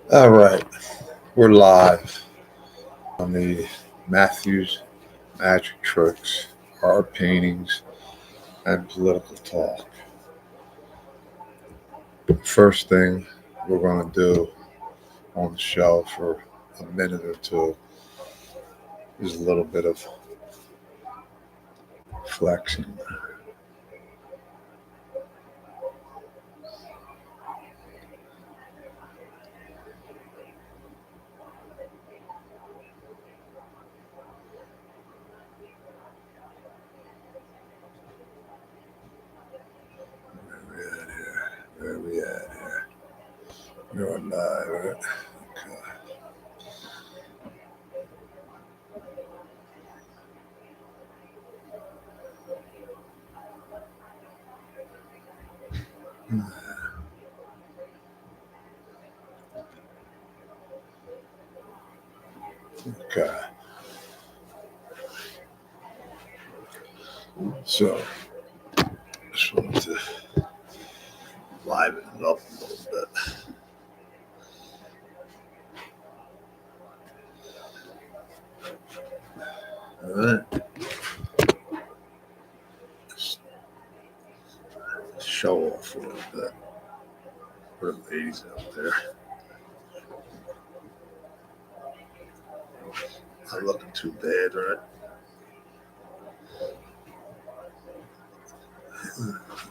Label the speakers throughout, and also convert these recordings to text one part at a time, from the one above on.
Speaker 1: All right, we're live on the Matthews Magic Tricks, Art Paintings, and Political Talk. First thing we're going to do on the show for a minute or two is a little bit of flexing. Where we at here? You're live, right? Okay. So, just wanted to liven it up a little bit. All right. Just show off a little bit for the ladies out there. Not looking too bad, right?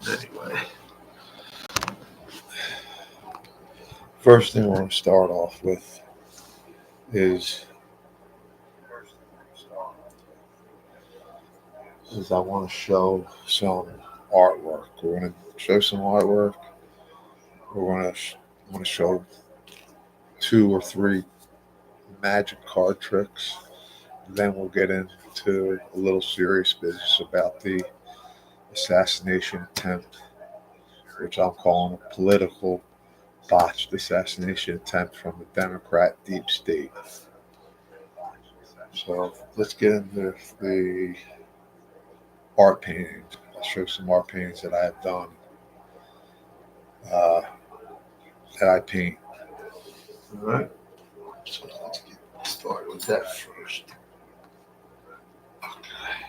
Speaker 1: Anyway, first thing I want to start off with is I want to show some artwork. We're going to show some artwork. We're going to want to show two or three magic card tricks. Then we'll get into a little serious business about the assassination attempt, which I'm calling a political botched assassination attempt from the Democrat deep state. So let's get into the art paintings. I'll show some art paintings that I have done, uh, that I paint. All right. So let's get started with that first. Okay.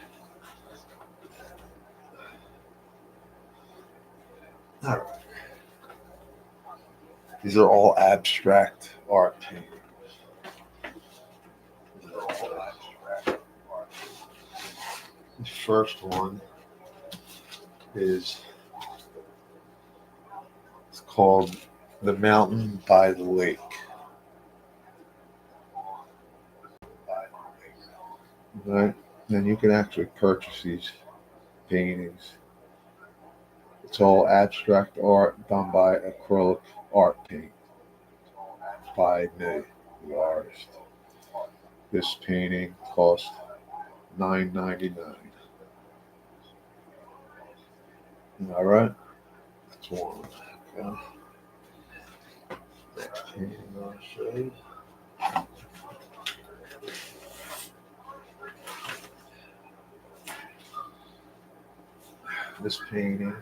Speaker 1: All right. These are all abstract art paintings. These are all abstract art. The first one is it's called The Mountain by the Lake. Right? And you can actually purchase these paintings. It's all abstract art done by acrylic art paint by me, the artist. This painting cost $9.99. All right, that's one. Okay. Next painting I'll show you. This painting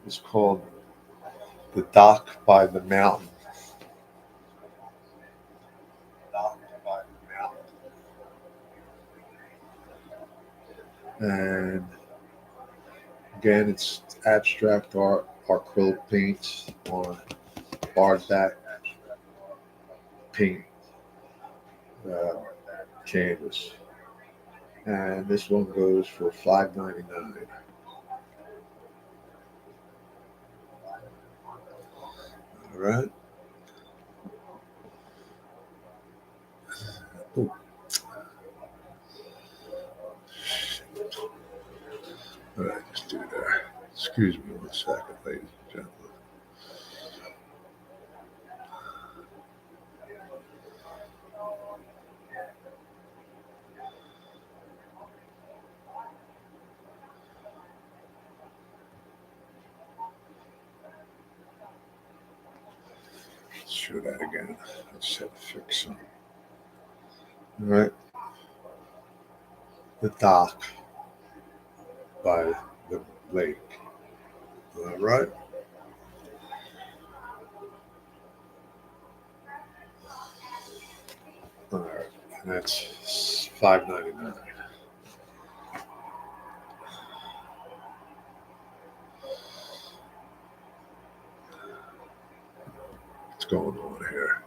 Speaker 1: is called The Dock by the Mountain. Dock by the Mountain. And again, it's abstract art, acrylic paints on hardback paint uh, canvas. And this one goes for $5.99. All right. Ooh. All right, let's do that. Excuse me 1 second, ladies and gentlemen. Let's show that again. Let's have to fix some. All right. The dock by the lake. All right. and that's $5.99. What's going on here?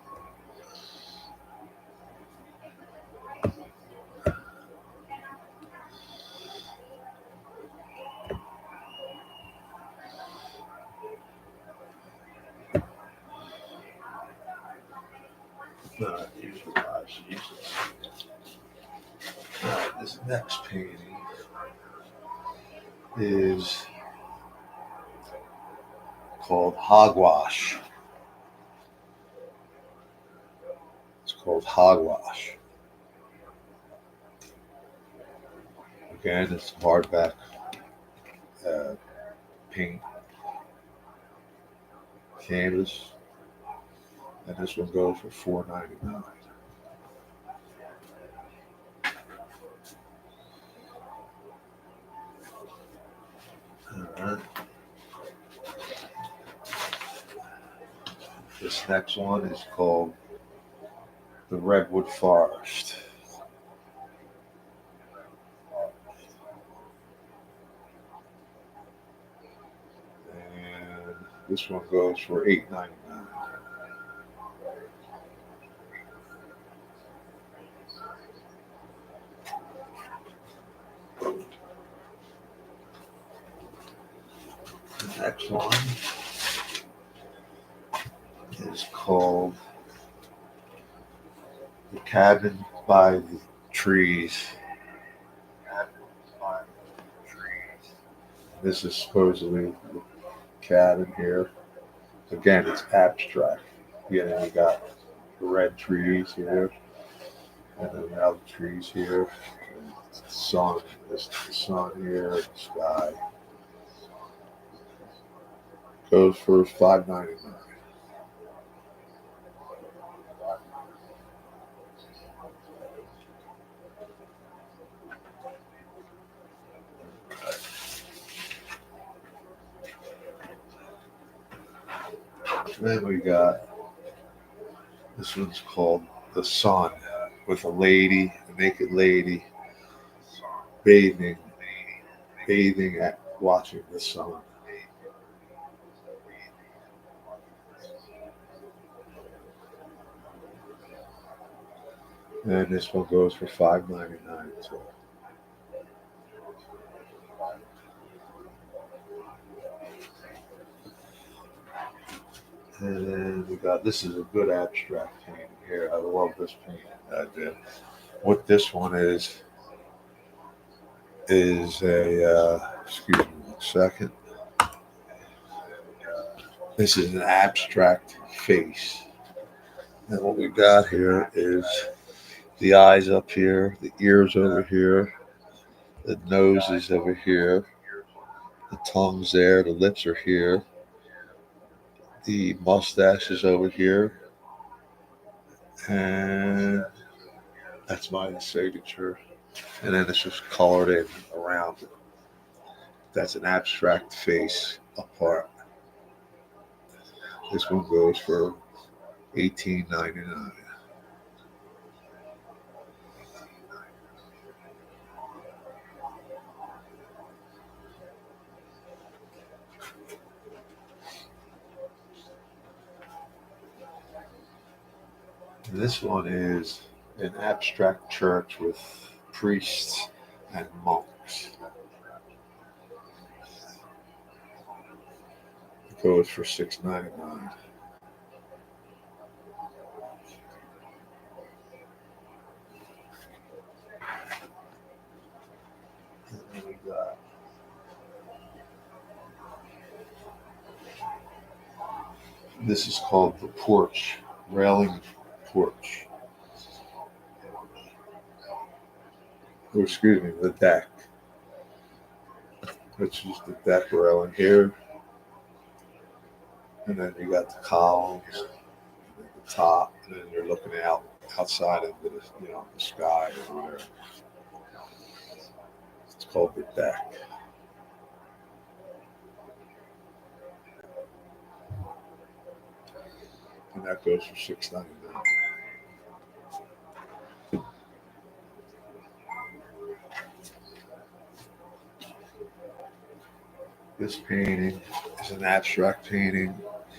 Speaker 1: This next painting is called Hogwash. It's called Hogwash. Again, it's hardback paint canvas, and this one goes for $4.99. All right. This next one is called the Redwood Forest. And this one goes for $8.99. The next one is called The Cabin by the Trees. This is supposedly the cabin here. Again, it's abstract. You got the red trees here, and then the other trees here. And the sun, the sun here, the sky. Goes for $5.99. Then we got this one's called The Sun, with a lady, a naked lady, bathing at watching the sun. And this one goes for $5.99 too. And then we got, this is a good abstract painting here. I love this painting I did. What this one is a, excuse me 1 second. This is an abstract face. And what we got here is the eyes up here, the ears over here, the nose is over here, the tongue's there, the lips are here, the mustache is over here, and that's my signature. And then it's just colored in around it. That's an abstract face apart. This one goes for $18.99. This one is an abstract church with priests and monks. It goes for $6.99. This is called the porch, railing porch. Oh, excuse me, the deck. Which is the deck railing here. And then you got the columns, and then the top, and then you're looking outside into the sky over there. It's called the deck. And that goes for $6.99. This painting is an abstract painting.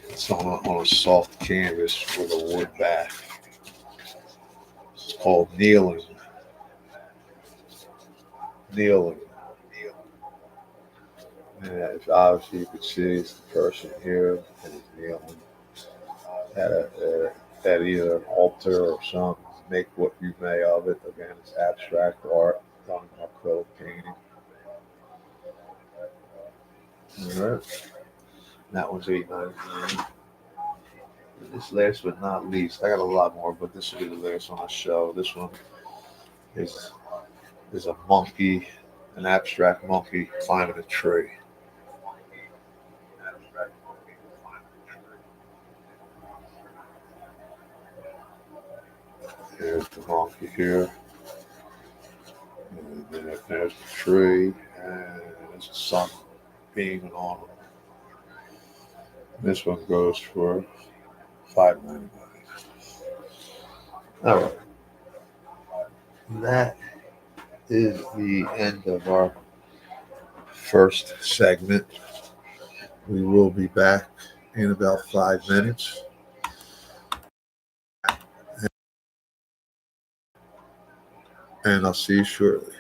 Speaker 1: It's on a soft canvas with a wood back. It's called Kneeling. Kneeling. And if obviously you can see it's the person here and he's kneeling at either an altar or something. Make what you may of it. Again, it's abstract art done in acrylic painting. All right. That one's $8.99. This last but not least, I got a lot more, but this will be the last one I show. This one is is a monkey, an abstract monkey climbing a tree. Here's the monkey here, and then there's the tree, and there's the sun beaming on him. This one goes for $5.99. All right, that is the end of our first segment. We will be back in about 5 minutes, and I'll see you shortly.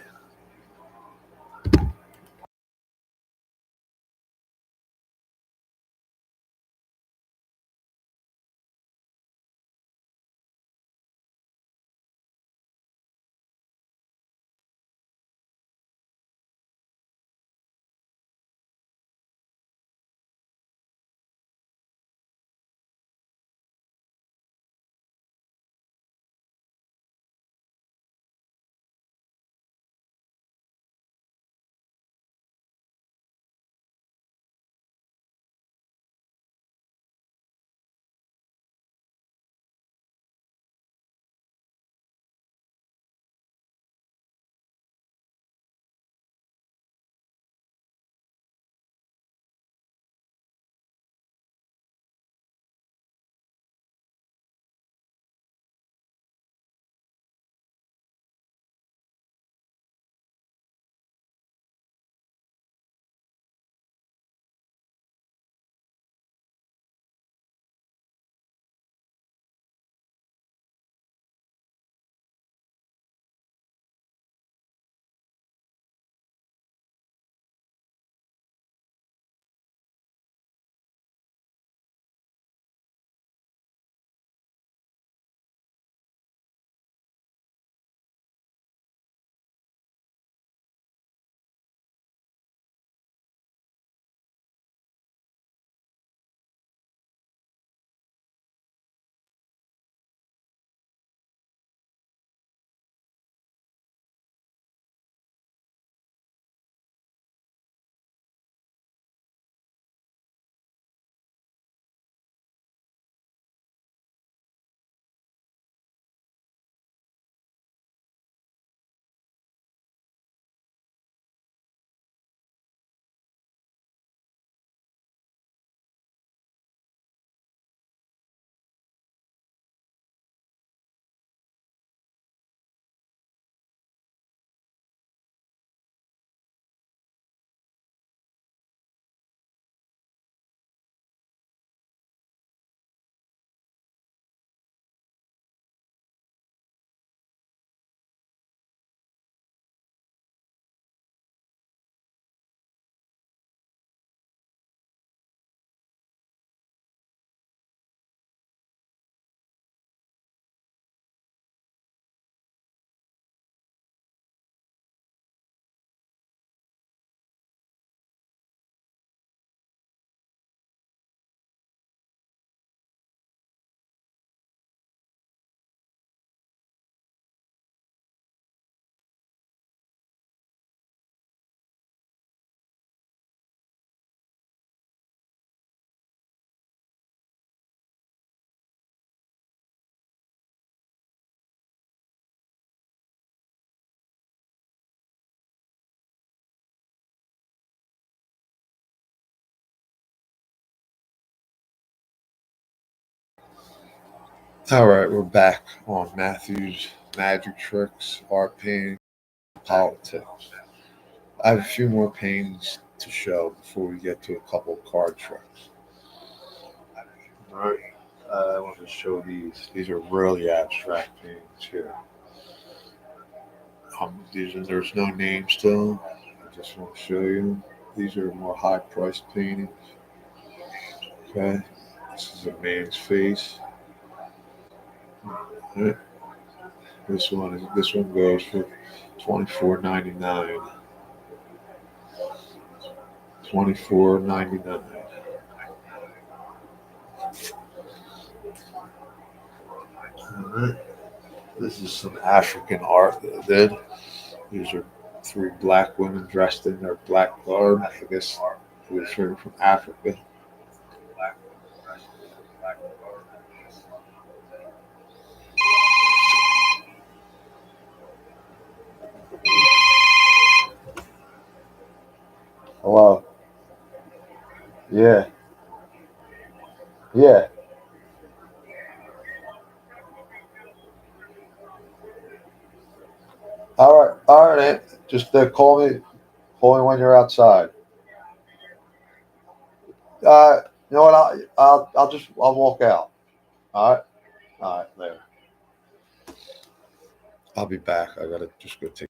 Speaker 1: All right, we're back on Matthew's Magic Tricks, Art Painting, Politics. I have a few more paintings to show before we get to a couple of card tricks. All right. I want to show these. These are really abstract paintings here. There's no names to them. I just want to show you. These are more high priced paintings. Okay. This is a man's face. Right. This one goes for $24.99. $24.99. All right. This is some African art that I did. These are three black women dressed in their black garb. I guess they were from Africa. Hello. Yeah. Yeah. All right. All right. Aunt. Just call me. Call me when you're outside. You know what? I'll walk out. All right. All right. Later. I'll be back. I gotta just go take.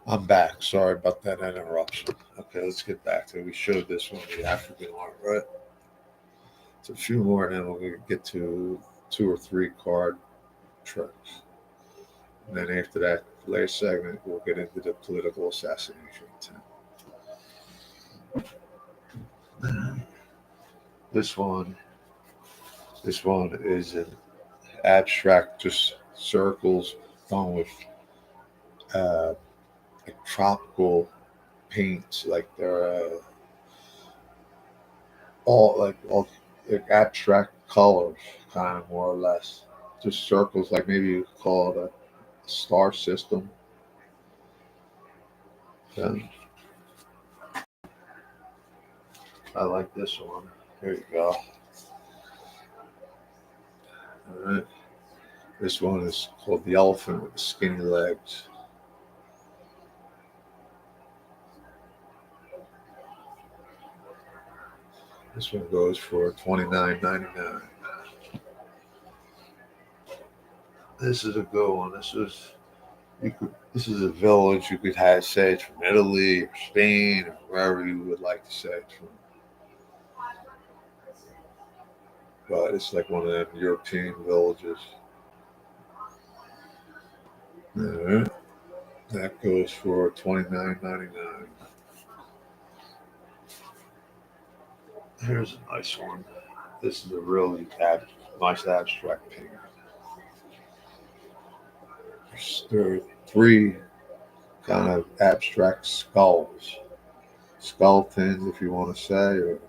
Speaker 1: I'm back. Sorry about that interruption. Okay, let's get back to it. We showed this one, the African art, right? It's a few more, and then we'll get to 2 or 3 card tricks. And then after that last segment, we'll get into the political assassination attempt. This one, this one is an abstract, just circles done with uh, like tropical paints, like they're all like abstract colors, kind of more or less. Just circles, like maybe you call it a star system. Yeah, I like this one. Here you go. All right. This one is called the elephant with the skinny legs. This one goes for $29.99. This is a good one. This is a village. You could have say it's from Italy or Spain or wherever you would like to say it's from. But it's like one of them European villages. All right. That goes for $29.99. Here's a nice one. This is a really nice abstract painting. There are 3 kind of abstract skulls, skeletons, if you want to say, or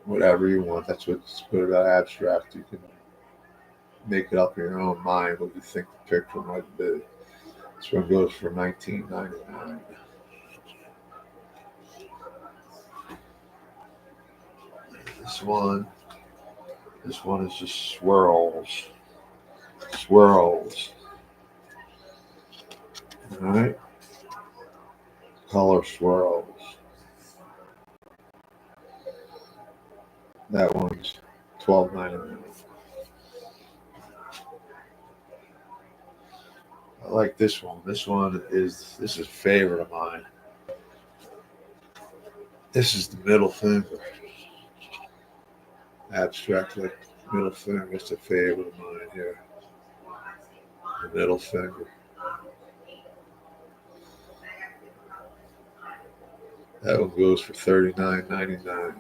Speaker 1: whatever you want. That's what's good about abstract. You can make it up in your own mind what you think the picture might be. This one goes for $19.99. This one, this one is just swirls, swirls. All right, color swirls. That one's $12.99. I like this one. This is a favorite of mine. This is the middle finger. Abstract like middle finger. It's a favorite of mine here. The middle finger. That one goes for $39.99.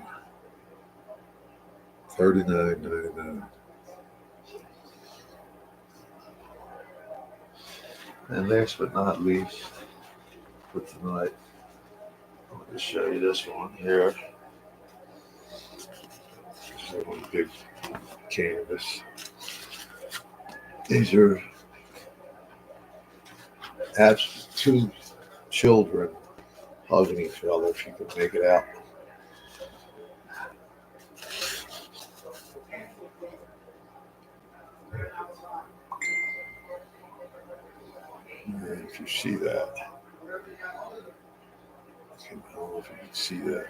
Speaker 1: $39.99. And last but not least, for tonight, I'm going to show you this one here. This is one big canvas. These are 2 children hugging each other, if you can make it out. And if you see that, I don't know if you can see that.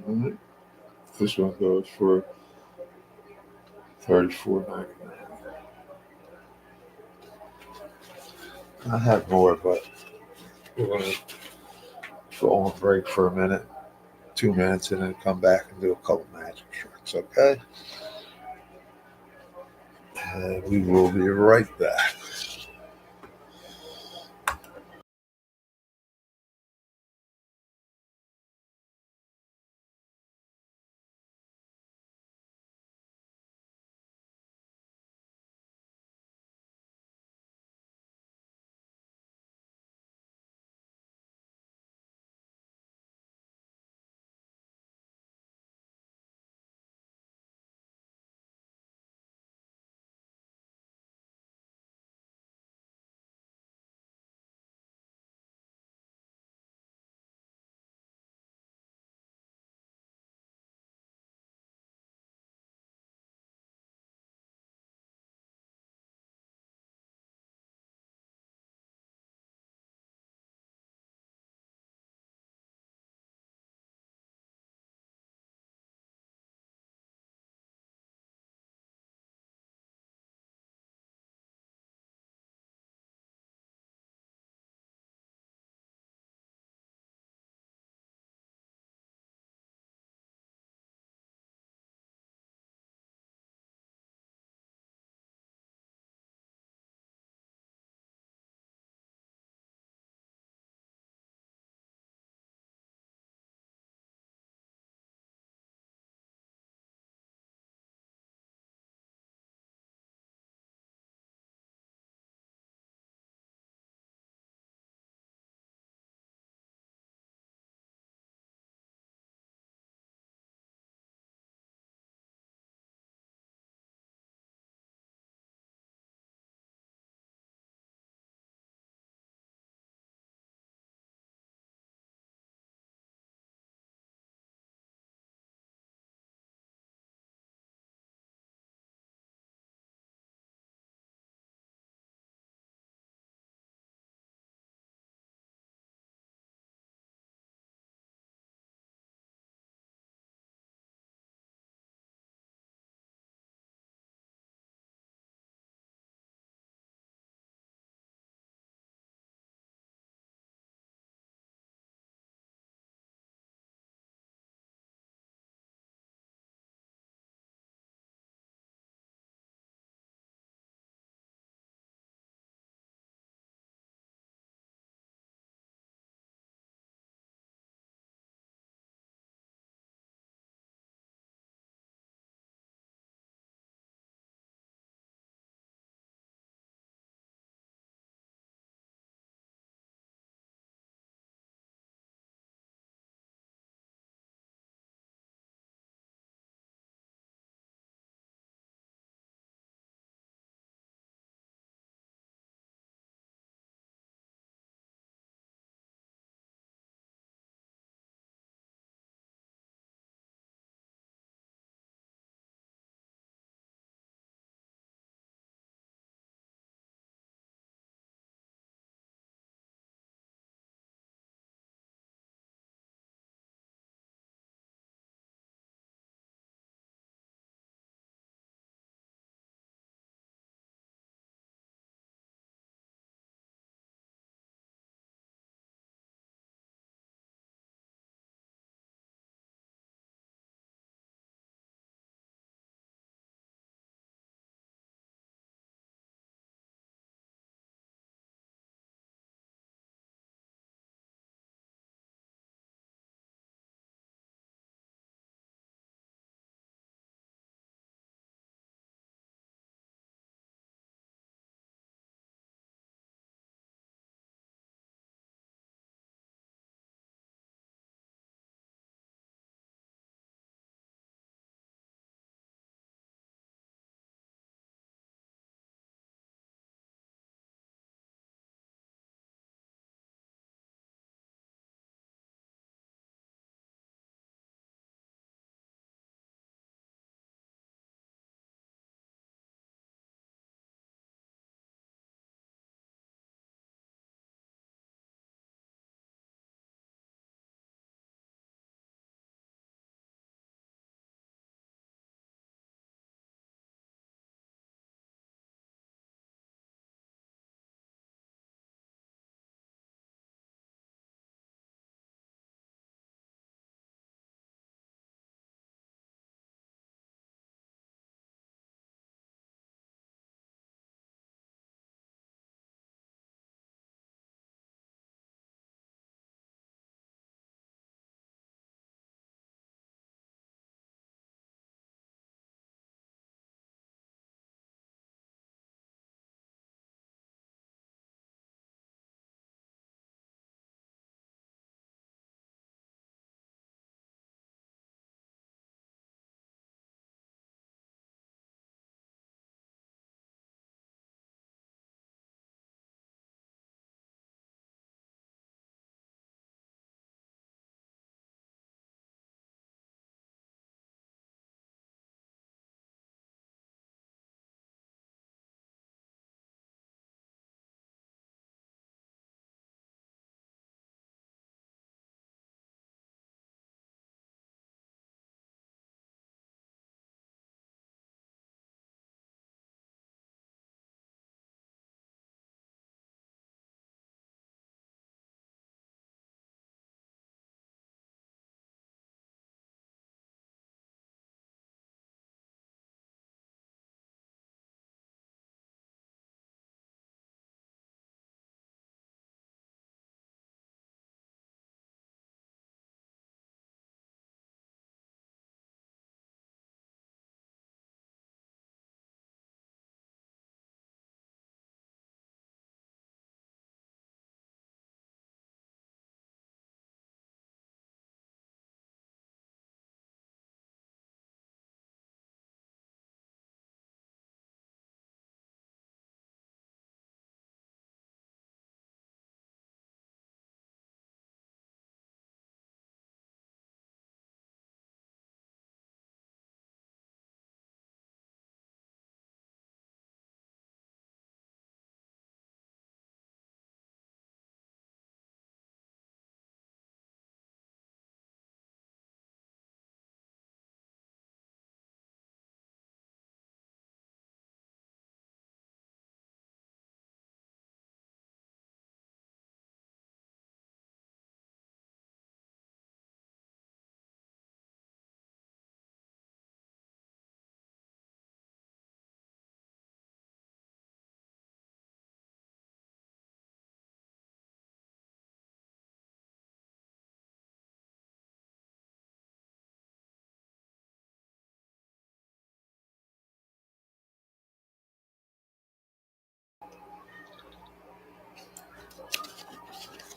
Speaker 1: All right. This one goes for $34.99. I have more, but we're going to go on break for a minute, 2 minutes, and then come back and do a couple magic tricks, okay? And we will be right back.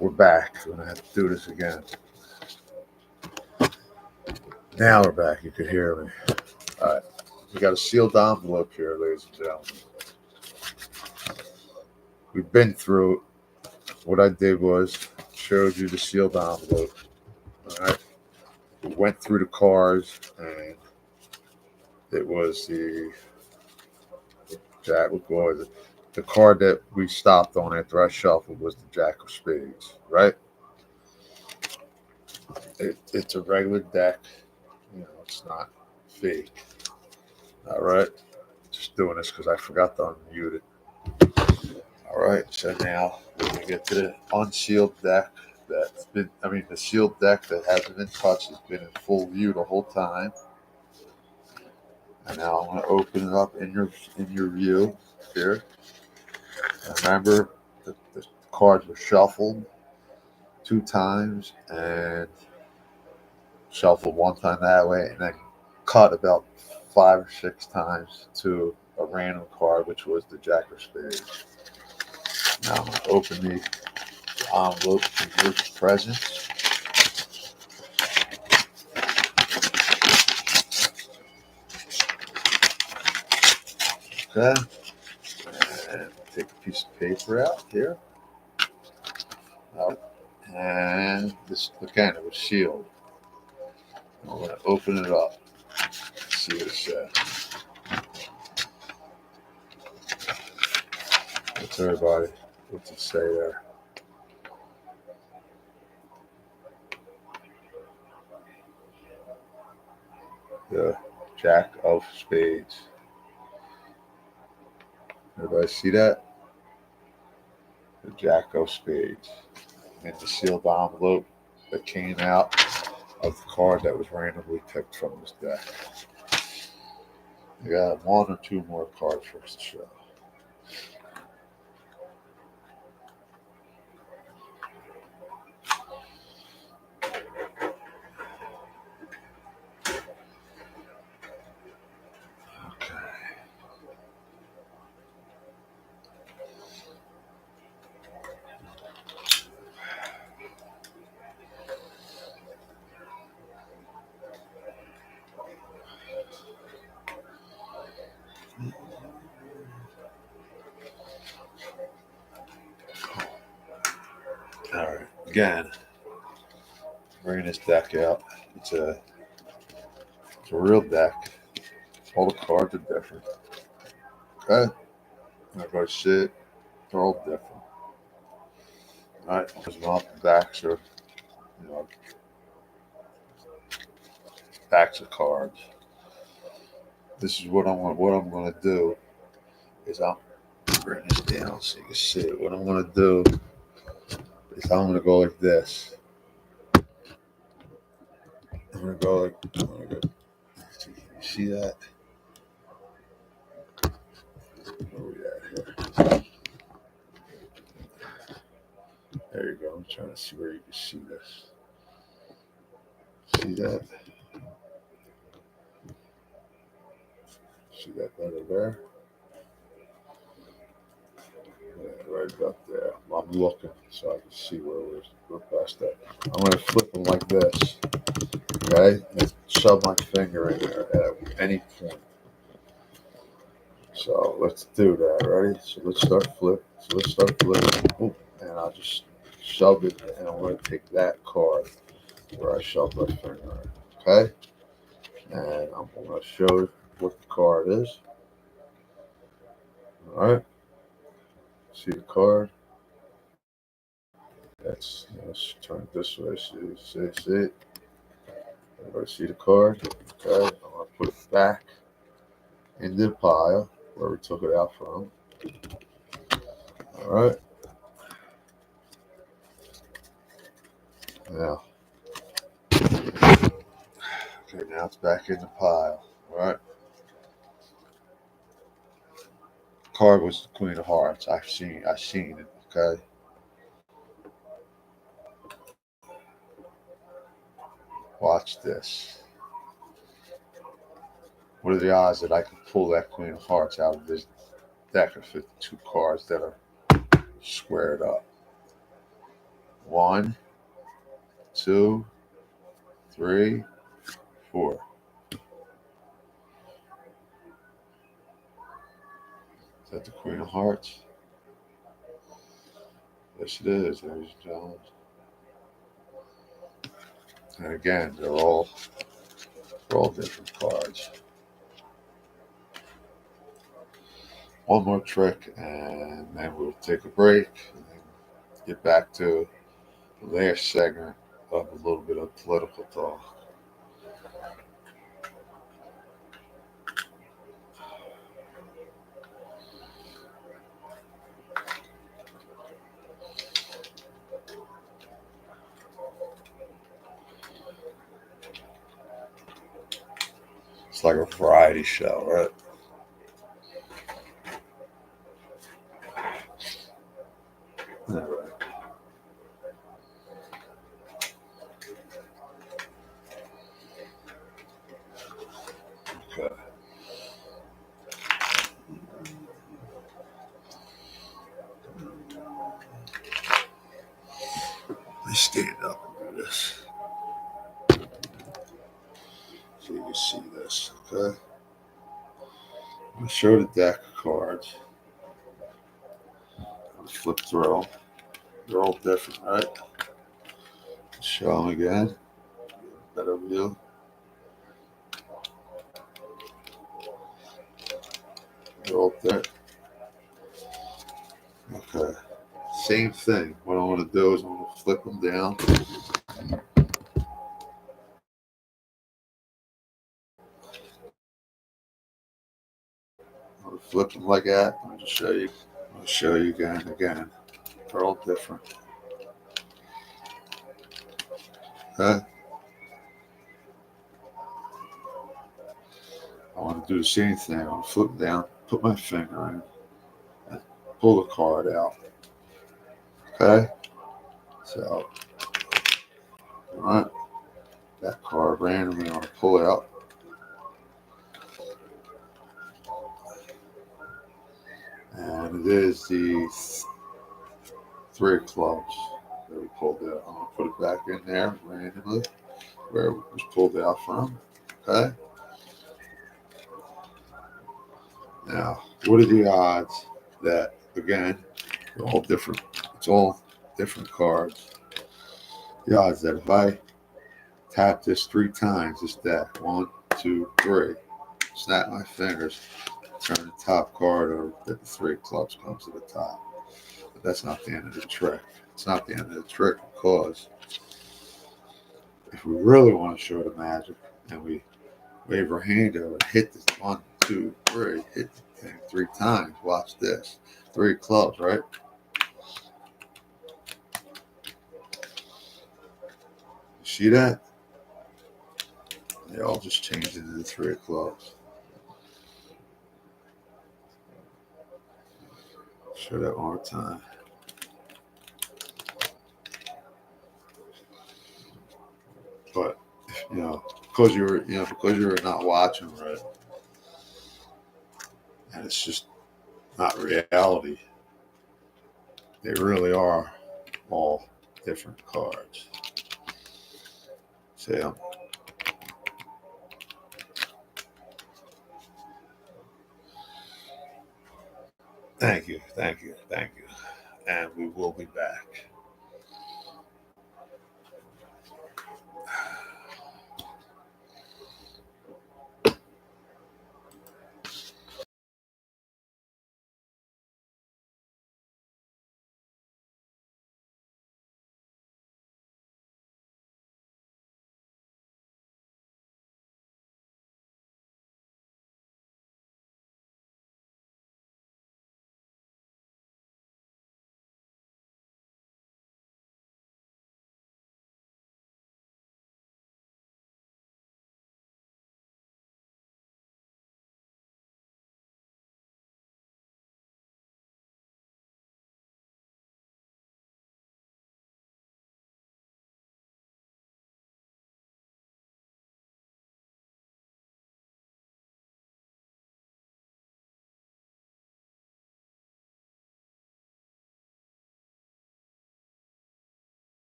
Speaker 1: We're back. We're gonna have to do this again. Now we're back. You can hear me. All right. We got a sealed envelope here, ladies and gentlemen. We've been through it. What I did was showed you the sealed envelope. All right. We went through the cards, and it was the Jack. What was it? The card that we stopped on after I shuffled was the Jack of Spades. Right. It's a regular deck. You know, it's not fake. All right. Just doing this because I forgot to unmute it. All right. So now we're going to get to the unsealed deck the sealed deck that hasn't been touched has been in full view the whole time. And now I'm going to open it up in your view here. And remember, the cards were shuffled 2 times and shuffled 1 time that way, and then cut about 5 or 6 times to a random card, which was the Jack of Spades. Now I'm going to open the envelope for your presents. Okay. And take a piece of paper out here. And this, again, it was sealed. I'm going to open it up. See what it says. What's everybody? What's it say there? The Jack of Spades. Everybody see that? The Jack of Spades. And the sealed envelope that came out of the card that was randomly picked from this deck. We got 1 or 2 more cards for us to show. All right. Again, bringing this deck out. It's a real deck. All the cards are different. Okay. Everybody see it. They're all different. All right. There's not the backs are, backs of cards. This is what I'm going to do is I'll bring this down so you can see it. What I'm going to do is I'm going to go like this. I'm going to go like, see that? Where we at here? There you go. I'm trying to see where you can see this. See that? See that better there? Yeah, right up there. I'm looking so I can see where we're past that. I'm going to flip them like this. Okay? And shove my finger in there at any point. So let's do that. Ready? So let's start flipping. Ooh, and I'll just shove it, and I'm going to take that card where I shoved my finger in. Okay? And I'm going to show what the card is. All right. See the card? Let's turn it this way. See it? Everybody see the card? Okay. I'm going to put it back in the pile where we took it out from. All right. Now. Okay, now it's back in the pile. All right. Card was the Queen of Hearts. I've seen it. Okay. Watch this. What are the odds that I can pull that Queen of Hearts out of this deck of 52 cards that are squared up? 1, 2, 3, 4. Is that the Queen of Hearts? Yes, it is, ladies and gentlemen. And again, they're all different cards. One more trick, and then we'll take a break and then get back to the last segment of a little bit of political talk. It's like a variety show, right? All right. Okay. Let me stand up and do this so you can see this. Okay. I'm gonna show the deck of cards. I'm gonna flip through. They're all different, right? Show them again. Better view. They're all different. Okay. Same thing. What I want to do is I'm going to flip them down. I'm going to flip them like that. I'll just show you. I'll show you again and again. They're all different. Okay. I want to do the same thing. I'm going to flip down, put my finger in, and pull the card out. Okay. So, all right. That card randomly I'm going to pull out. And it is the 3 of clubs that we pulled out. I'm going to put it back in there randomly where it was pulled out from. Okay. Now, what are the odds that, again, they're all different? It's all different cards. The odds that if I tap this 3 times, this deck, 1, 2, 3, snap my fingers, turn the top card over, that the 3 of clubs comes to the top. But that's not the end of the trick. It's not the end of the trick because if we really want to show the magic and we wave our hand over, hit this 1, 2, 3, hit the thing 3 times, watch this. 3 of clubs, right? You see that? They all just changed into the 3 of clubs. Show that one more time. But because you're not watching right, and it's just not reality. They really are all different cards. See 'em? Thank you, thank you, thank you. And we will be back.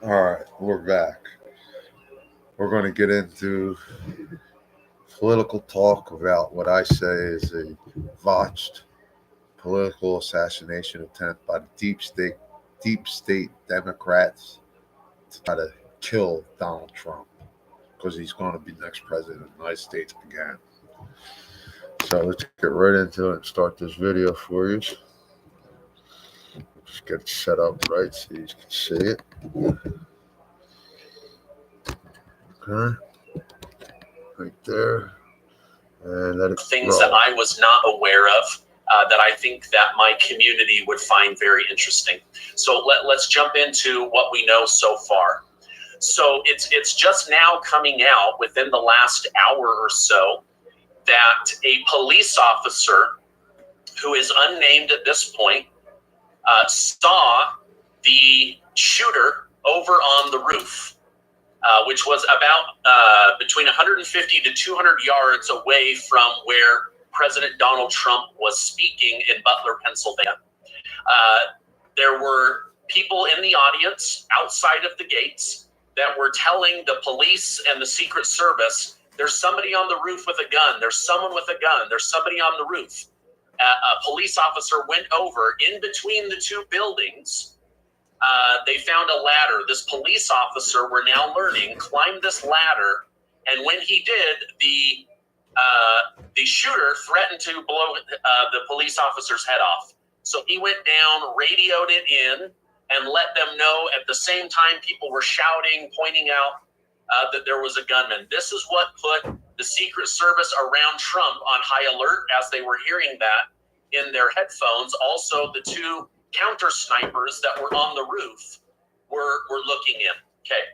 Speaker 1: All right, we're back. We're going to get into political talk about what I say is a botched political assassination attempt by the deep state Democrats to try to kill Donald Trump because he's going to be next president of the United States again. So let's get right into it and start this video for you. Just get it set up right so you can see it. Okay. Right there. And let it
Speaker 2: things that I was not aware of that I think that my community would find very interesting. So let's jump into what we know so far. So it's just now coming out within the last hour or so that a police officer who is unnamed at this point saw the shooter over on the roof, which was about between 150 to 200 yards away from where President Donald Trump was speaking in Butler, Pennsylvania. There were people in the audience outside of the gates that were telling the police and the Secret Service, there's somebody on the roof with a gun, there's someone with a gun, there's somebody on the roof. A police officer went over in between the two buildings. They found a ladder. This police officer, we're now learning, climbed this ladder, and when he did, the shooter threatened to blow the police officer's head off. So he went down, radioed it in, and let them know. At the same time, people were shouting, pointing out that there was a gunman. This is what put the Secret Service around Trump on high alert as they were hearing that in their headphones. Also, the two counter snipers that were on the roof were looking in. Okay.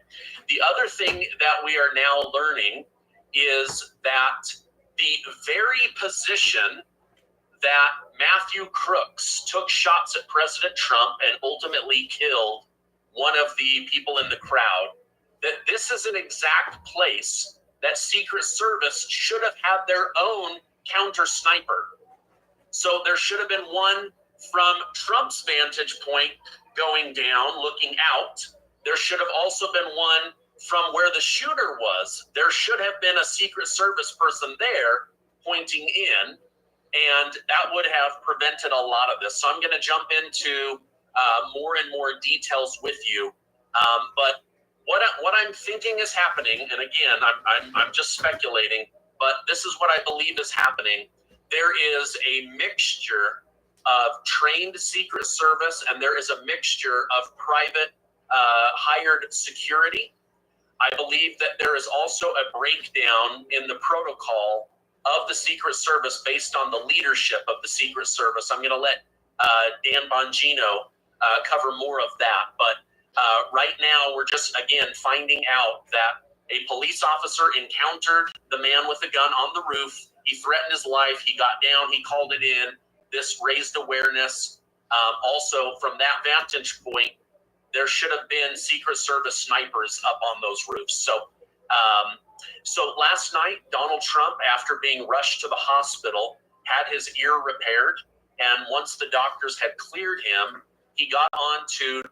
Speaker 2: The other thing that we are now learning is that the very position that Matthew Crooks took shots at President Trump and ultimately killed one of the people in the crowd, that this is an exact place that Secret Service should have had their own counter sniper. So there should have been one from Trump's vantage point going down, looking out. There should have also been one from where the shooter was. There should have been a Secret Service person there pointing in, and that would have prevented a lot of this. So I'm going to jump into more and more details with you. But what I'm thinking is happening, and again, I'm just speculating, but this is what I believe is happening. There is a mixture of trained Secret Service, and there is a mixture of private hired security. I believe that there is also a breakdown in the protocol of the Secret Service based on the leadership of the Secret Service. I'm going to let Dan Bongino cover more of that. But right now, we're just, again, finding out that a police officer encountered the man with the gun on the roof. He threatened his life. He got down. He called it in. This raised awareness. Also, from that vantage point, there should have been Secret Service snipers up on those roofs. So last night, Donald Trump, after being rushed to the hospital, had his ear repaired. And once the doctors had cleared him, he got on to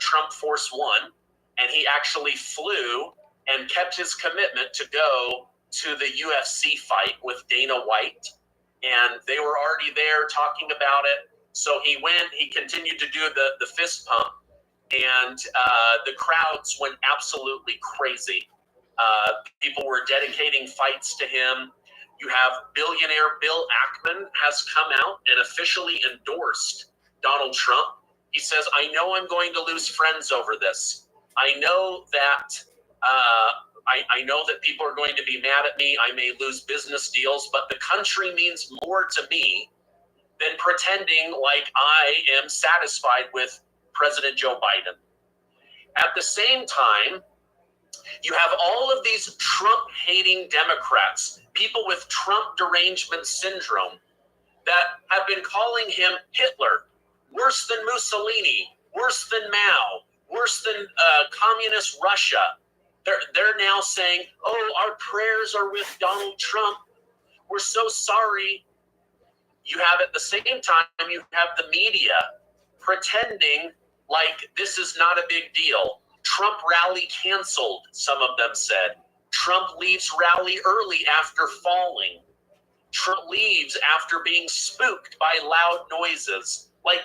Speaker 2: Trump Force One, and he actually flew and kept his commitment to go to the UFC fight with Dana White. And they were already there talking about it. So he went, he continued to do the fist pump, and the crowds went absolutely crazy. People were dedicating fights to him. You have billionaire Bill Ackman has come out and officially endorsed Donald Trump. He says, I know I'm going to lose friends over this. I know that I know that people are going to be mad at me. I may lose business deals, but the country means more to me than pretending like I am satisfied with President Joe Biden. At the same time, you have all of these Trump-hating Democrats, people with Trump derangement syndrome, that have been calling him Hitler, worse than Mussolini, worse than Mao, worse than communist Russia. They're now saying, oh, our prayers are with Donald Trump. We're so sorry. You have at the same time, you have the media pretending like this is not a big deal. Trump rally canceled, some of them said. Trump leaves rally early after falling. Trump leaves after being spooked by loud noises. Like,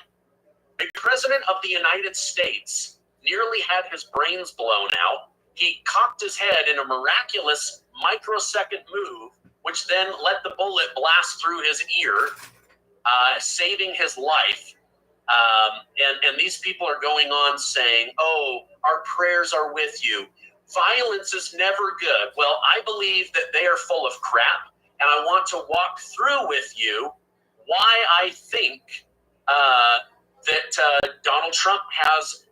Speaker 2: the president of the United States nearly had his brains blown out. He cocked his head in a miraculous microsecond move, which then let the bullet blast through his ear, saving his life. And these people are going on saying, oh, our prayers are with you. Violence is never good. Well, I believe that they are full of crap, and I want to walk through with you why I think that Donald Trump has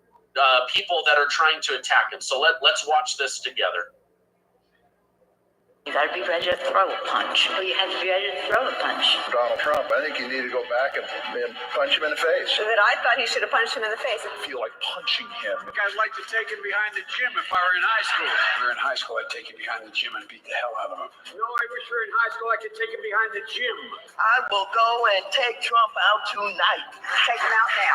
Speaker 2: people that are trying to attack him. So let's watch this together.
Speaker 3: You gotta be ready to throw a punch. Well, you have to be ready to throw a punch.
Speaker 4: Donald Trump, I think you need to go back and punch him in the face.
Speaker 5: That I thought he should have punched him in the face.
Speaker 4: I feel like punching him.
Speaker 6: I'd like to take him behind the gym if I were in high school.
Speaker 4: If we were in high school, I'd take him behind the gym and beat the hell out of him.
Speaker 6: No, I wish we were in high school. I could take him behind the gym.
Speaker 3: I will go and take Trump out tonight.
Speaker 5: Take him out now.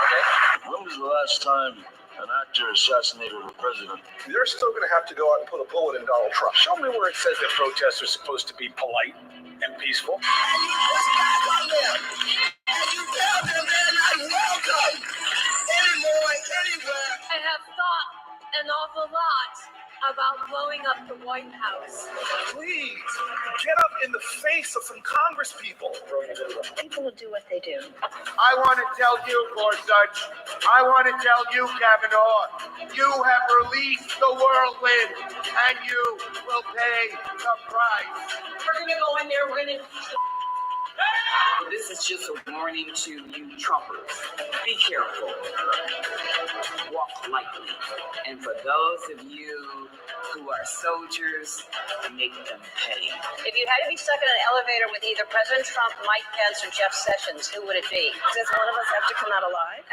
Speaker 7: When was the last time an actor assassinated a president?
Speaker 4: They're still going to have to go out and put a bullet in Donald Trump.
Speaker 6: Show me where it says that protests are supposed to be polite and peaceful.
Speaker 8: I have thought an awful lot about blowing up the White House.
Speaker 4: Please, get up in the face of some Congress people.
Speaker 3: People will do what they do.
Speaker 6: I want to tell you, Gorsuch, I want to tell you, Kavanaugh, you have released the whirlwind, and you will pay the price.
Speaker 8: We're gonna go in there, we're gonna
Speaker 9: This is just a warning to you Trumpers. Be careful. Walk lightly. And for those of you who are soldiers, make them pay.
Speaker 5: If you had to be stuck in an elevator with either President Trump, Mike Pence, or Jeff Sessions, who would it be? Does one of us have to come out alive?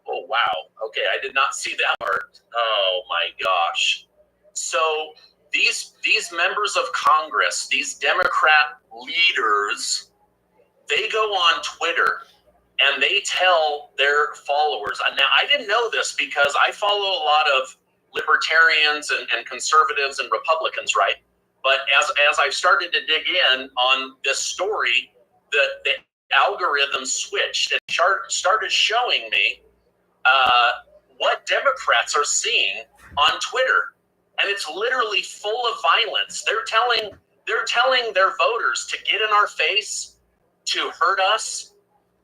Speaker 2: Oh, wow. Okay, I did not see that part. Oh, my gosh. So these members of Congress, these Democrat leaders, they go on Twitter and they tell their followers. And now, I didn't know this because I follow a lot of libertarians and conservatives and Republicans, right? But as I've started to dig in on this story, the algorithm switched and started showing me what Democrats are seeing on Twitter. And it's literally full of violence. They're telling their voters to get in our face, to hurt us,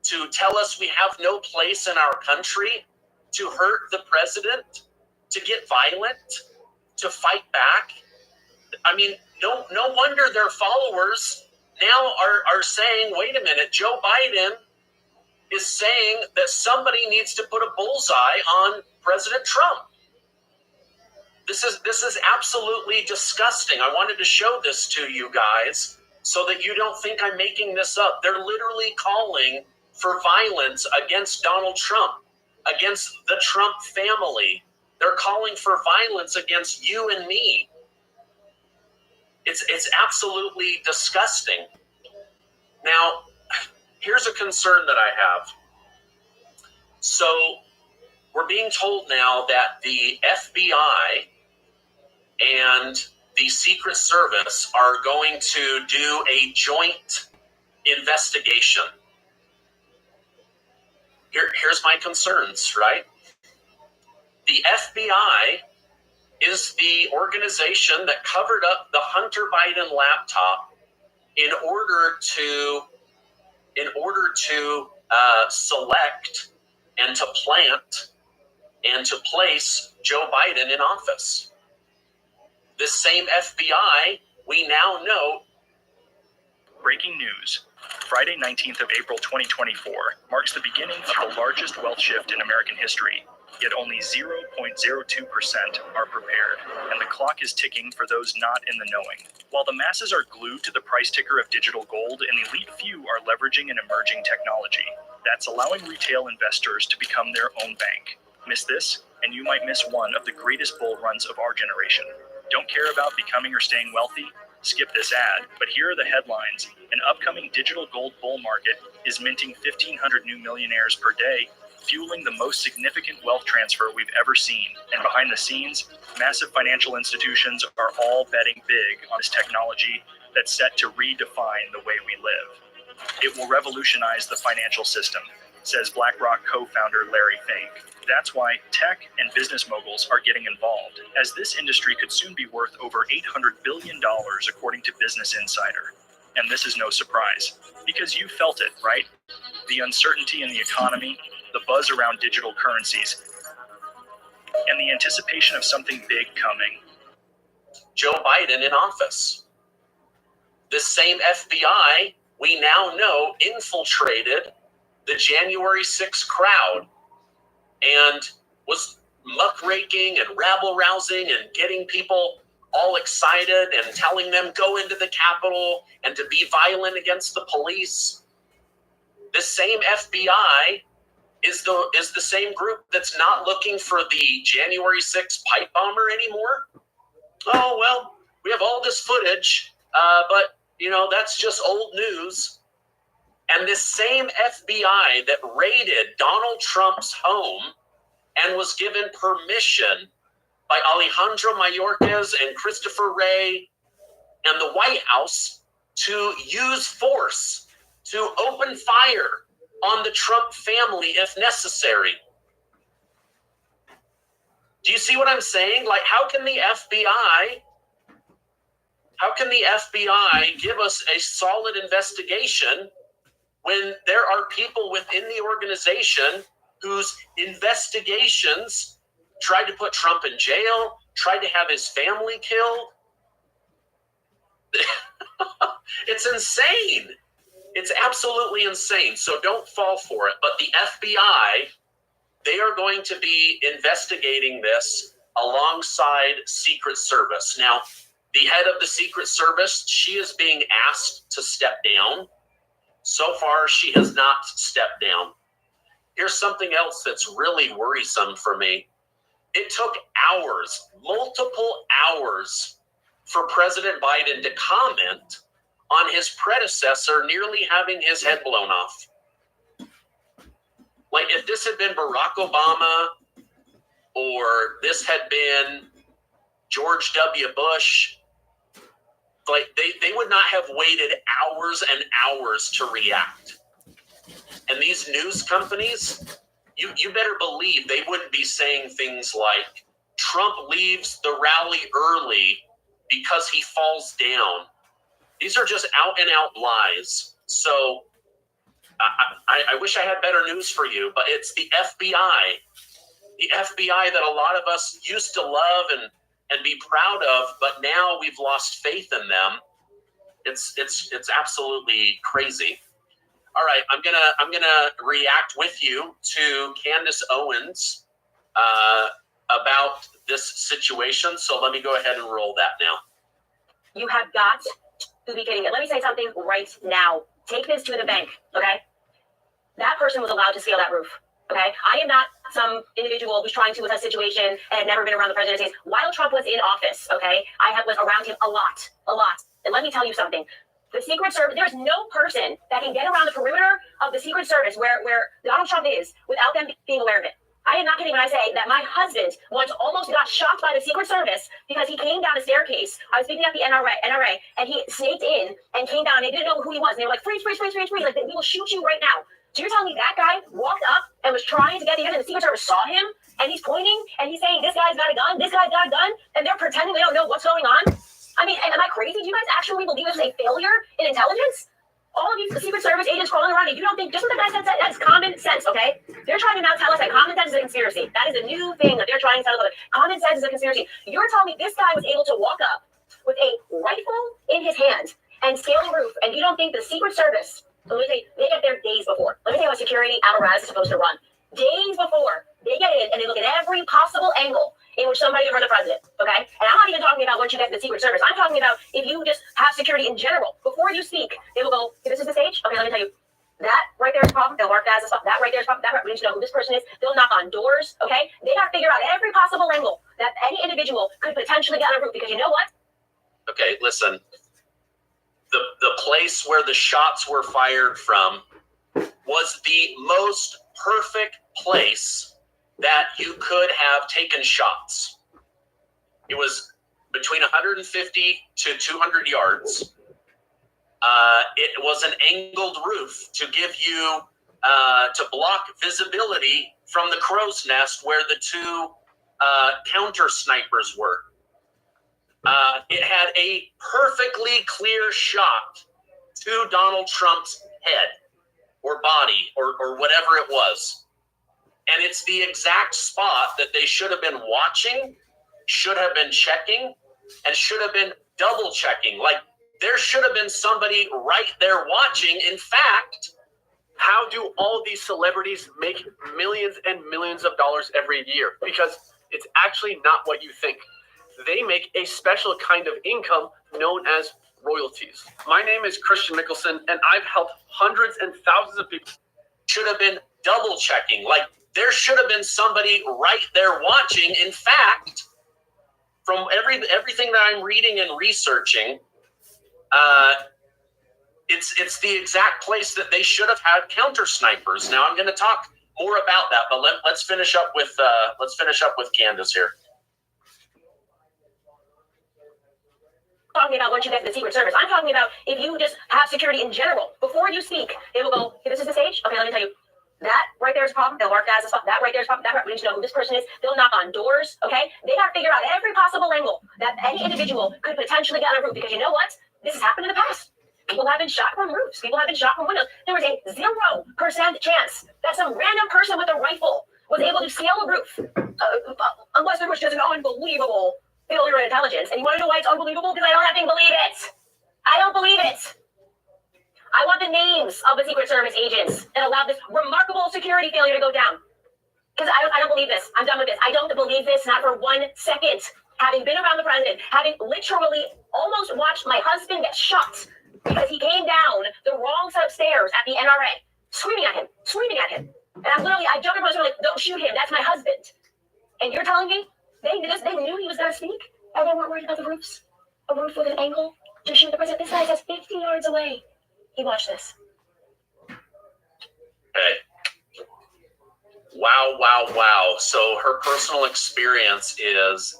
Speaker 2: to tell us we have no place in our country, to hurt the president, to get violent, to fight back. I mean, no wonder their followers now are saying, wait a minute, Joe Biden is saying that somebody needs to put a bullseye on President Trump. This is absolutely disgusting. I wanted to show this to you guys so that you don't think I'm making this up. They're literally calling for violence against Donald Trump, against the Trump family. They're calling for violence against you and me. It's absolutely disgusting. Now, here's a concern that I have. So we're being told now that the FBI and the Secret Service are going to do a joint investigation. Here's my concerns, right? The FBI is the organization that covered up the Hunter Biden laptop in order to select and to plant and to place Joe Biden in office. This same FBI, we now know.
Speaker 10: Breaking news. Friday, 19th of April 2024 marks the beginning of the largest wealth shift in American history, yet only 0.02% are prepared, and the clock is ticking for those not in the knowing. While the masses are glued to the price ticker of digital gold, an elite few are leveraging an emerging technology that's allowing retail investors to become their own bank. Miss this, and you might miss one of the greatest bull runs of our generation. Don't care about becoming or staying wealthy? Skip this ad, but here are the headlines. An upcoming digital gold bull market is minting 1,500 new millionaires per day, fueling the most significant wealth transfer we've ever seen. And behind the scenes, massive financial institutions are all betting big on this technology that's set to redefine the way we live. It will revolutionize the financial system, says BlackRock co-founder Larry Fink. That's why tech and business moguls are getting involved, as this industry could soon be worth over $800 billion, according to Business Insider. And this is no surprise, because you felt it, right? The uncertainty in the economy, the buzz around digital currencies, and the anticipation of something big coming.
Speaker 2: Joe Biden in office. This same FBI, we now know, infiltrated the January 6th crowd and was muckraking and rabble-rousing and getting people all excited and telling them go into the Capitol and to be violent against the police. This same FBI is the same group that's not looking for the January 6th pipe bomber anymore. Oh, well, we have all this footage, but, that's just old news. And this same FBI that raided Donald Trump's home and was given permission by Alejandro Mayorkas and Christopher Wray and the White House to use force, to open fire on the Trump family if necessary. Do you see what I'm saying? Like, how can the FBI give us a solid investigation when there are people within the organization whose investigations tried to put Trump in jail, tried to have his family killed? It's insane. It's absolutely insane. So don't fall for it. But the FBI, they are going to be investigating this alongside Secret Service. Now, the head of the Secret Service, she is being asked to step down. So far, she has not stepped down. Here's something else that's really worrisome for me. It took hours, multiple hours, for President Biden to comment on his predecessor nearly having his head blown off. Like, if this had been Barack Obama or this had been George W. Bush, like they would not have waited hours and hours to react. And these news companies, you better believe they wouldn't be saying things like, Trump leaves the rally early because he falls down. These are just out and out lies. So I wish I had better news for you, but it's the FBI. The FBI that a lot of us used to love and be proud of, but now we've lost faith in them. It's absolutely crazy. All right, I'm gonna react with you to Candace Owens about this situation. So let me go ahead and roll that now.
Speaker 11: You have got to be kidding me. Let me say something right now. Take this to the bank, okay? That person was allowed to scale that roof, okay? I am not some individual who's trying to assess a situation and had never been around the president. While Trump was in office, okay, I was around him a lot. And let me tell you something. The Secret Service, there's no person that can get around the perimeter of the Secret Service where Donald Trump is without them being aware of it. I am not kidding when I say that my husband once almost got shot by the Secret Service because he came down a staircase. I was speaking at the NRA, and he snaked in and came down, and they didn't know who he was. And they were like, freeze, like, we will shoot you right now. So you're telling me that guy walked up and was trying to get the gun, and the Secret Service saw him, and he's pointing, and he's saying, this guy's got a gun, and they're pretending they don't know what's going on? I mean, am I crazy? Do you guys actually believe this is a failure in intelligence? All of these Secret Service agents crawling around, and you don't think, just what the guy said, that's common sense, okay? They're trying to now tell us that common sense is a conspiracy. That is a new thing that they're trying to tell us. Common sense is a conspiracy. You're telling me this guy was able to walk up with a rifle in his hand and scale the roof, and you don't think the Secret Service, let me say, they get there days before. Let me tell you how security apparatus is supposed to run. Days before, they get in and they look at every possible angle in which somebody could hurt the president, okay? And I'm not even talking about once you get to the Secret Service. I'm talking about if you just have security in general. Before you speak, they will go, this is the stage? Okay, let me tell you. That right there is a problem. They'll mark that as a spot. That right there is a problem. We need to know who this person is. They'll knock on doors, okay? They got to figure out every possible angle that any individual could potentially get on a roof, because you know what?
Speaker 2: Okay, listen. place where the shots were fired from was the most perfect place that you could have taken shots. It was between 150 to 200 yards. It was an angled roof to give you, to block visibility from the crow's nest where the two counter snipers were. It had a perfectly clear shot to Donald Trump's head or body or whatever it was. And it's the exact spot that they should have been watching, should have been checking, and should have been double checking. Like, there should have been somebody right there watching. In fact,
Speaker 12: how do all these celebrities make millions and millions of dollars every year? Because it's actually not what you think. They make a special kind of income known as royalties. My name is Christian Mickelson, and I've helped hundreds and thousands of people.
Speaker 2: Should have been double checking. Like, there should have been somebody right there watching. In fact, from everything that I'm reading and researching, it's the exact place that they should have had counter snipers. Now I'm going to talk more about that, but let's finish up with Candace here.
Speaker 11: Talking about once you get to the Secret Service, I'm talking about if you just have security in general. Before you speak, they will go, hey, this is the stage. Okay, let me tell you. That right there is a problem. They'll mark that as a spot. That right there is a problem. We need to know who this person is. They'll knock on doors. Okay, they got to figure out every possible angle that any individual could potentially get on a roof. Because you know what? This has happened in the past. People have been shot from roofs. People have been shot from windows. There was a 0% chance that some random person with a rifle was able to scale a roof, unless there was just an unbelievable failure in intelligence. And you want to know why it's unbelievable? Because I don't have to believe it. I don't believe it. I want the names of the Secret Service agents that allowed this remarkable security failure to go down. Because I don't believe this. I'm done with this. I don't believe this, not for 1 second. Having been around the president, having literally almost watched my husband get shot because he came down the wrong set of stairs at the NRA, screaming at him. And I joked with my husband, like, don't shoot him. That's my husband. And you're telling me they knew he was going to speak and they weren't worried about the roofs? A roof with an angle to shoot the president. This guy says 50 yards away. He watched this.
Speaker 2: Okay. Wow. So her personal experience is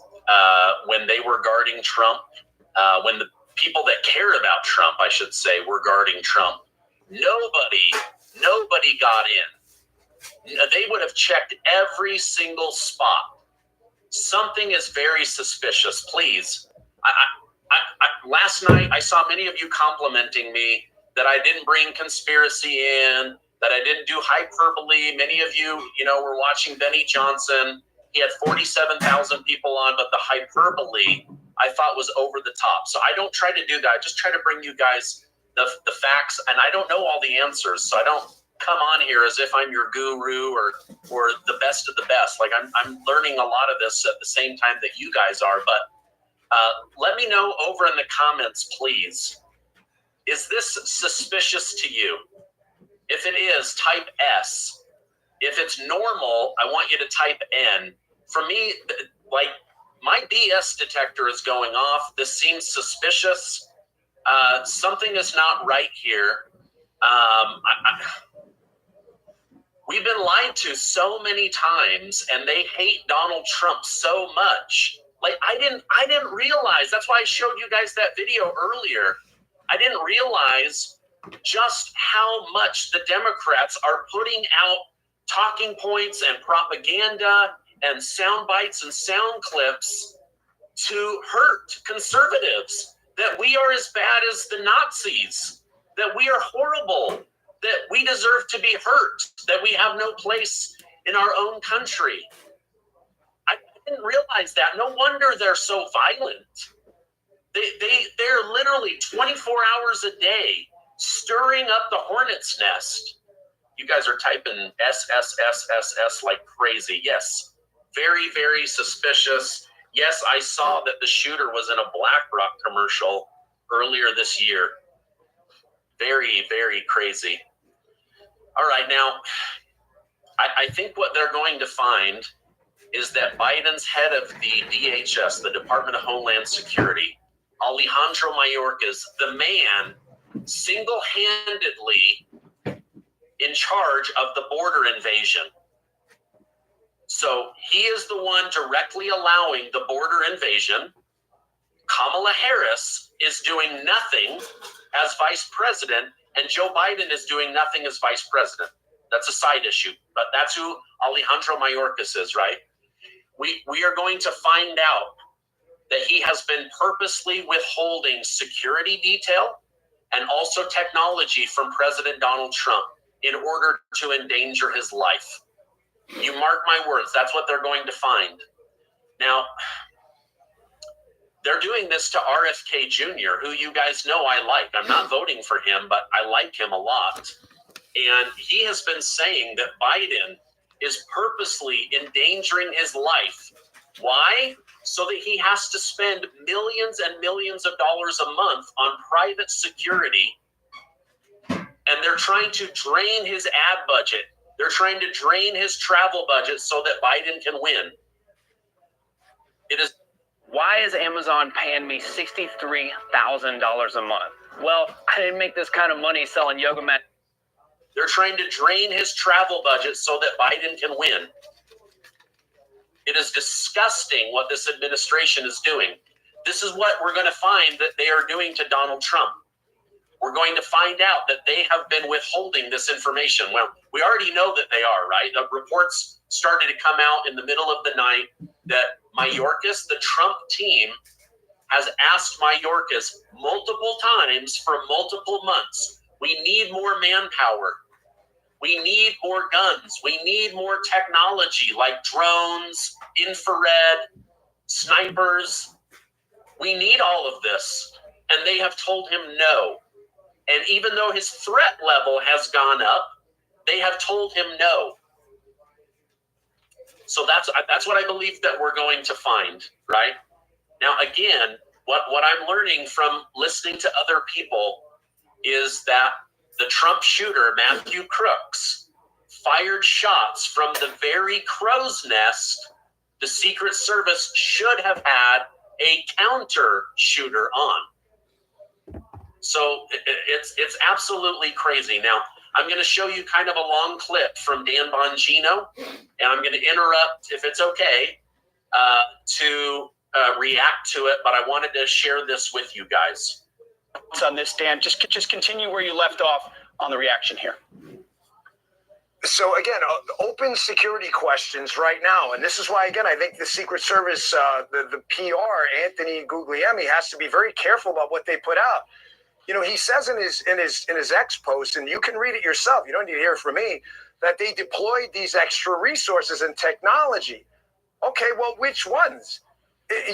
Speaker 2: when they were guarding Trump, when the people that cared about Trump, I should say, were guarding Trump, nobody got in. They would have checked every single spot. Something is very suspicious. Please. Last night, I saw many of you complimenting me that I didn't bring conspiracy in, that I didn't do hyperbole. Many of you, were watching Benny Johnson. He had 47,000 people on, but the hyperbole I thought was over the top. So I don't try to do that. I just try to bring you guys the facts, and I don't know all the answers, so I don't come on here as if I'm your guru or the best of the best. Like I'm learning a lot of this at the same time that you guys are. But let me know over in the comments, please. Is this suspicious to you? If it is, type S. If it's normal, I want you to type N. For me, like, my BS detector is going off. This seems suspicious. Something is not right here. We've been lied to so many times, and they hate Donald Trump so much. Like, I didn't realize. That's why I showed you guys that video earlier. I didn't realize just how much the Democrats are putting out talking points and propaganda and sound bites and sound clips to hurt conservatives, that we are as bad as the Nazis, that we are horrible, that we deserve to be hurt, that we have no place in our own country. I didn't realize that. No wonder they're so violent. They're literally 24 hours a day stirring up the hornet's nest. You guys are typing SSSSS like crazy. Yes, very, very suspicious. Yes, I saw that the shooter was in a BlackRock commercial earlier this year. Very, very crazy. All right, now, I think what they're going to find is that Biden's head of the DHS, the Department of Homeland Security, Alejandro Mayorkas, the man single-handedly in charge of the border invasion. So he is the one directly allowing the border invasion. Kamala Harris is doing nothing as vice president, and Joe Biden is doing nothing as vice president. That's a side issue, but that's who Alejandro Mayorkas is, right? We are going to find out that he has been purposely withholding security detail and also technology from President Donald Trump in order to endanger his life. You mark my words, that's what they're going to find. Now, they're doing this to RFK Jr., who you guys know I like. I'm not voting for him, but I like him a lot. And he has been saying that Biden is purposely endangering his life. Why? So that he has to spend millions and millions of dollars a month on private security. And they're trying to drain his ad budget. They're trying to drain his travel budget so that Biden can win. It is.
Speaker 12: Why is Amazon paying me $63,000 a month? Well, I didn't make this kind of money selling yoga mat.
Speaker 2: They're trying to drain his travel budget so that Biden can win. It is disgusting what this administration is doing. This is what we're going to find that they are doing to Donald Trump. We're going to find out that they have been withholding this information. Well, we already know that they are, right? The reports started to come out in the middle of the night that Mayorkas, the Trump team, has asked Mayorkas multiple times for multiple months, we need more manpower. We need more guns. We need more technology like drones, infrared, snipers. We need all of this. And they have told him no. And even though his threat level has gone up, they have told him no. So that's what I believe that we're going to find, right? Now, again, what I'm learning from listening to other people is that the Trump shooter, Matthew Crooks, fired shots from the very crow's nest the Secret Service should have had a counter shooter on. So it's absolutely crazy. Now, I'm going to show you kind of a long clip from Dan Bongino, and I'm going to interrupt, if it's okay, to react to it, but I wanted to share this with you guys.
Speaker 12: On this, Dan, just continue where you left off on the reaction here.
Speaker 6: So again, open security questions right now, and this is why, again, I think the Secret Service, the PR, Anthony Guglielmi, has to be very careful about what they put out. You know, he says in his X post, and you can read it yourself, you don't need to hear it from me, that they deployed these extra resources and technology. Okay, well, which ones?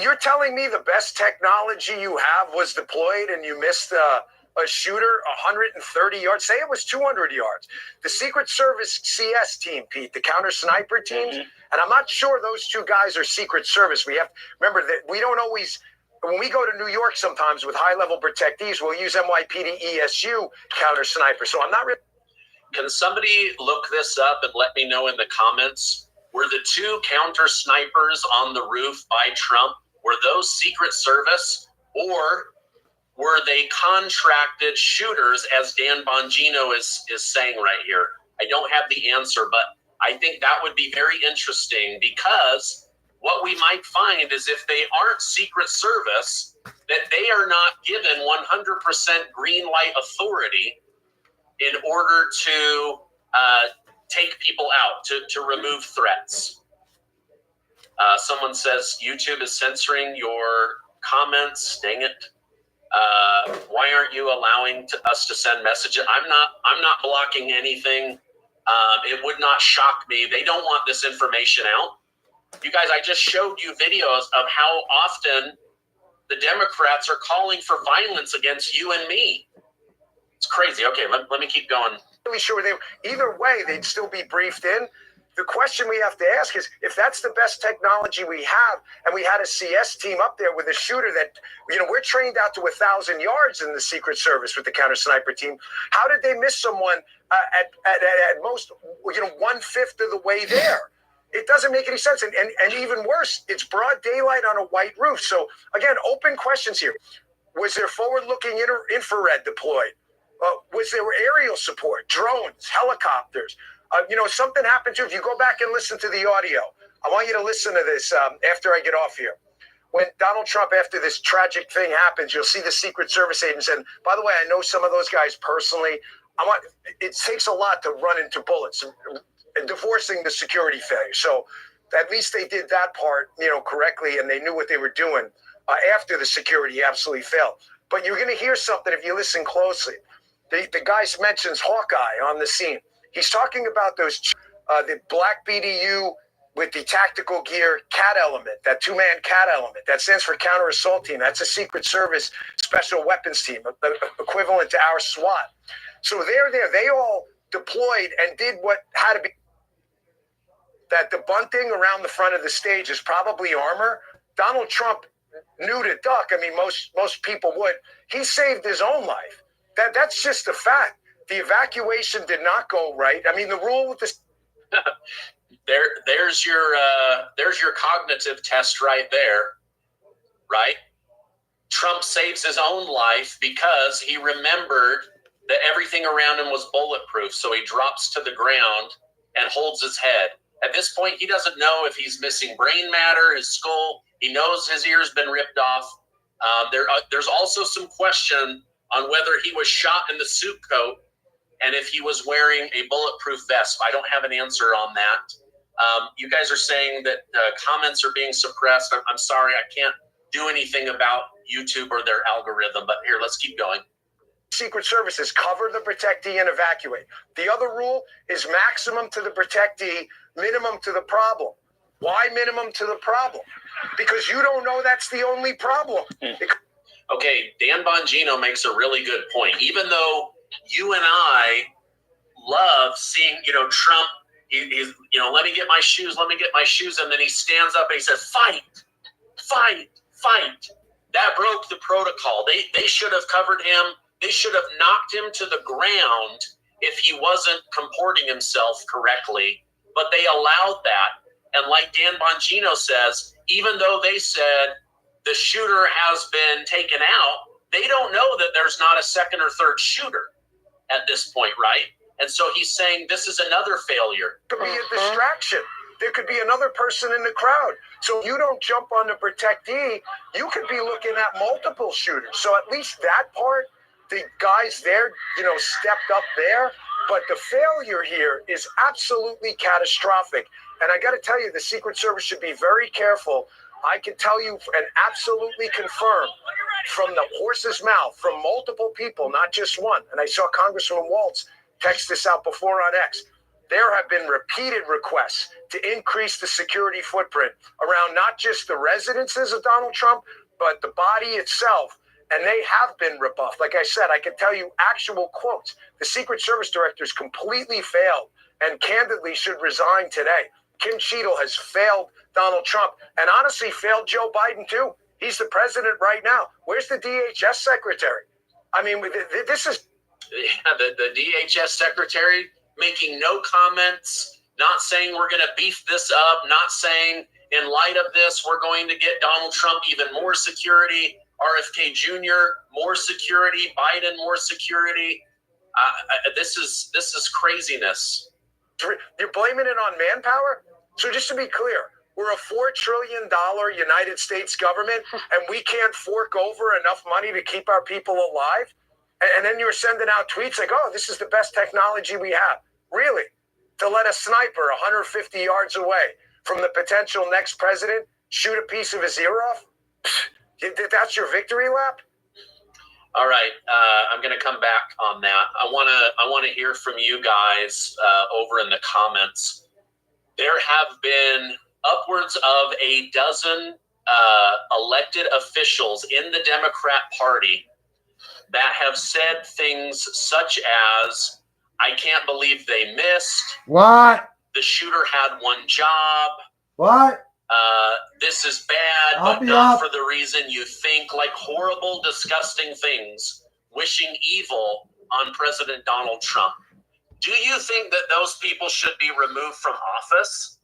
Speaker 6: You're telling me the best technology you have was deployed and you missed a shooter 130 yards? Say it was 200 yards. The Secret Service CS team, Pete, the counter sniper teams, and I'm not sure those two guys are Secret Service. We have remember that we don't always. When we go to New York sometimes with high-level protectees, we'll use NYPD ESU counter sniper. So I'm not really.
Speaker 2: Can somebody look this up and let me know in the comments? Were the two counter snipers on the roof by Trump, were those Secret Service, or were they contracted shooters, as Dan Bongino is saying right here? I don't have the answer, but I think that would be very interesting, because what we might find is if they aren't Secret Service, that they are not given 100% green light authority in order to take people out, to remove threats. Someone says YouTube is censoring your comments. Dang it. Why aren't you allowing us to send messages? I'm not blocking anything. It would not shock me. They don't want this information out. You guys, I just showed you videos of how often the Democrats are calling for violence against you and me. It's crazy. Okay, let me keep going.
Speaker 6: Really sure either way, they'd still be briefed in. The question we have to ask is, if that's the best technology we have, and we had a CS team up there with a shooter that, you know, we're trained out to 1,000 yards in the Secret Service with the counter sniper team. How did they miss someone at most, you know, 1/5 of the way there? It doesn't make any sense. And even worse, it's broad daylight on a white roof. So again, open questions here. Was there forward-looking infrared deployed? Was there aerial support, drones, helicopters? Something happened to. If you go back and listen to the audio, I want you to listen to this after I get off here. When Donald Trump, after this tragic thing happens, you'll see the Secret Service agents. And by the way, I know some of those guys personally. It takes a lot to run into bullets and divorcing the security failure. So at least they did that part, correctly, and they knew what they were doing after the security absolutely failed. But you're going to hear something if you listen closely. The guy mentions Hawkeye on the scene. He's talking about those the black BDU with the tactical gear CAT element, that two-man CAT element. That stands for Counter Assault Team. That's a Secret Service Special Weapons Team, equivalent to our SWAT. So they're there. They all deployed and did what had to be. That the bunting around the front of the stage is probably armor. Donald Trump knew to duck. I mean, most people would. He saved his own life. That's just a fact. The evacuation did not go right. I mean, the rule with this.
Speaker 2: There's your cognitive test right there, right? Trump saves his own life because he remembered that everything around him was bulletproof. So he drops to the ground and holds his head. At this point, he doesn't know if he's missing brain matter, his skull. He knows his ear's been ripped off. There's also some question on whether he was shot in the suit coat and if he was wearing a bulletproof vest. I don't have an answer on that. You guys are saying that comments are being suppressed. I'm sorry, I can't do anything about YouTube or their algorithm, but here, let's keep going.
Speaker 6: Secret Service is cover the protectee and evacuate. The other rule is maximum to the protectee, minimum to the problem. Why minimum to the problem? Because you don't know that's the only problem.
Speaker 2: Okay, Dan Bongino makes a really good point. Even though you and I love seeing, Trump, he's, let me get my shoes, and then he stands up and he says, fight. That broke the protocol. They should have covered him. They should have knocked him to the ground if he wasn't comporting himself correctly, but they allowed that. And like Dan Bongino says, even though they said the shooter has been taken out, they don't know that there's not a second or third shooter at this point, right? And so he's saying this is another failure.
Speaker 6: It could be a distraction. There could be another person in the crowd. So if you don't jump on the protectee, you could be looking at multiple shooters. So at least that part, the guys there, stepped up there. But the failure here is absolutely catastrophic. And I got to tell you, the Secret Service should be very careful. I can tell you and absolutely confirm from the horse's mouth, from multiple people, not just one. And I saw Congressman Waltz text this out before on X. There have been repeated requests to increase the security footprint around not just the residences of Donald Trump, but the body itself. And they have been rebuffed. Like I said, I can tell you actual quotes. The Secret Service directors completely failed and candidly should resign today. Kim Cheadle has failed Donald Trump and honestly failed Joe Biden too. He's the president right now. Where's the DHS secretary? I mean, this is...
Speaker 2: The DHS secretary making no comments, not saying we're going to beef this up, not saying in light of this, we're going to get Donald Trump even more security, RFK Jr. more security, Biden more security. This is craziness.
Speaker 6: You're blaming it on manpower? So just to be clear, we're a $4 trillion United States government and we can't fork over enough money to keep our people alive? And then you're sending out tweets like, oh, this is the best technology we have. Really? To let a sniper 150 yards away from the potential next president shoot a piece of his ear off? That's your victory lap?
Speaker 2: All right, I'm going to come back on that. I want to hear from you guys over in the comments. There have been upwards of a dozen elected officials in the Democrat Party that have said things such as, I can't believe they missed.
Speaker 1: What?
Speaker 2: The shooter had one job.
Speaker 1: What?
Speaker 2: This is bad, but not for the reason you think, like horrible, disgusting things, wishing evil on President Donald Trump. Do you think that those people should be removed from office?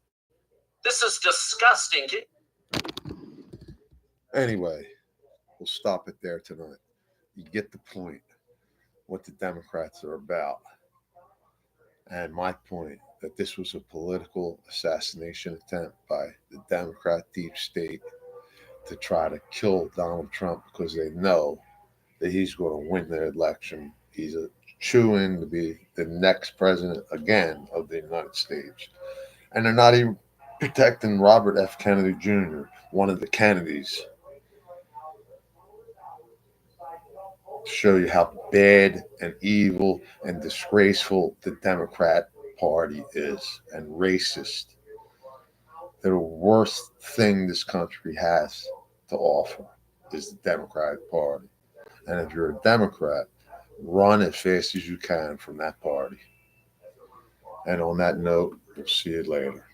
Speaker 2: This is disgusting.
Speaker 1: Anyway, we'll stop it there tonight. You get the point. what the Democrats are about. And my point that this was a political assassination attempt by the Democrat deep state to try to kill Donald Trump because they know that he's going to win the election. He's a chewing to be the next president again of the United States. And they're not even protecting Robert F. Kennedy Jr., one of the Kennedys, to show you how bad and evil and disgraceful the Democrat Party is and racist. They're the worst thing this country has to offer is the Democratic Party. And if you're a Democrat, run as fast as you can from that party. And on that note, we'll see you later.